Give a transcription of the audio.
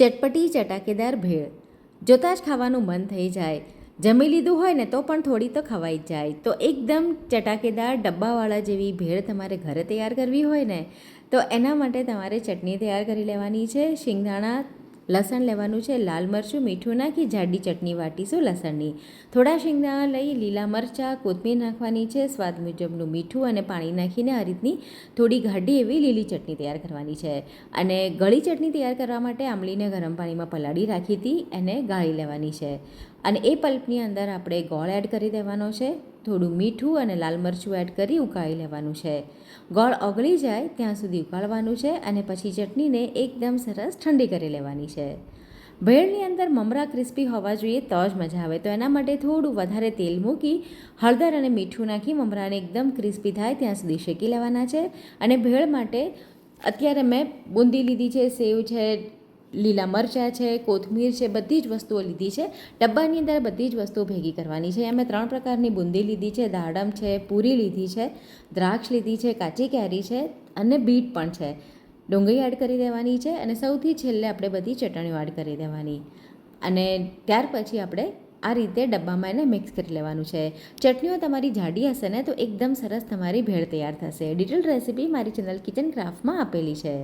ચટપટી ચટાકેદાર ભેળ જોતાં જ ખાવાનું મન થઈ જાય. જમી લીધું હોય ને તો પણ થોડી તો ખવાઈ જ જાય. તો એકદમ ચટાકેદાર ડબ્બાવાળા જેવી ભેળ તમારે ઘરે તૈયાર કરવી હોય ને તો એના માટે તમારે ચટણી તૈયાર કરી લેવાની છે. શિંગદાણા, લસણ લેવાનું છે, લાલ મરચું, મીઠું નાખી જાડી ચટણી વાટીશું લસણની. થોડા શિંગદાણા લઈ લીલા મરચાં, કોથમીર નાખવાની છે, સ્વાદ મુજબનું મીઠું અને પાણી નાખીને આ રીતની થોડી ગાઢી એવી લીલી ચટણી તૈયાર કરવાની છે. અને ગળી ચટણી તૈયાર કરવા માટે આંબલીને ગરમ પાણીમાં પલાળી રાખી હતી, એને ગાળી લેવાની છે. અને એ પલ્પની અંદર આપણે ગોળ એડ કરી દેવાનો છે, થોડું મીઠું અને લાલ મરચું એડ કરી ઉકાળી લેવાનું છે. ગોળ ઓગળી જાય ત્યાં સુધી ઉકાળવાનું છે અને પછી ચટણીને એકદમ સરસ ઠંડી કરી લેવાની છે. ભેળની અંદર મમરા ક્રિસ્પી હોવા જોઈએ તો જ મજા આવે. તો એના માટે થોડું વધારે તેલ મૂકી હળદર અને મીઠું નાખી મમરાને એકદમ ક્રિસ્પી થાય ત્યાં સુધી શેકી લેવાના છે. અને ભેળ માટે અત્યારે મેં બુંદી લીધી છે, સેવ છે, લીલા મરચાં છે, કોથમીર છે, બધી જ વસ્તુઓ લીધી છે. ડબ્બાની અંદર બધી જ વસ્તુઓ ભેગી કરવાની છે. અમે 3 પ્રકારની બુંદી લીધી છે, દાડમ છે, પૂરી લીધી છે, દ્રાક્ષ લીધી છે, કાચી કેરી છે અને બીટ પણ છે. ડુંગળી એડ કરી દેવાની છે અને સૌથી છેલ્લે આપણે બધી ચટણીઓ એડ કરી દેવાની. અને ત્યાર પછી આપણે આ રીતે ડબ્બામાં એને મિક્સ કરી લેવાનું છે. ચટણીઓ તમારી જાડી હશે ને તો એકદમ સરસ તમારી ભેળ તૈયાર થશે. ડિટેલ રેસીપી મારી ચેનલ કિચન ક્રાફ્ટમાં આપેલી છે.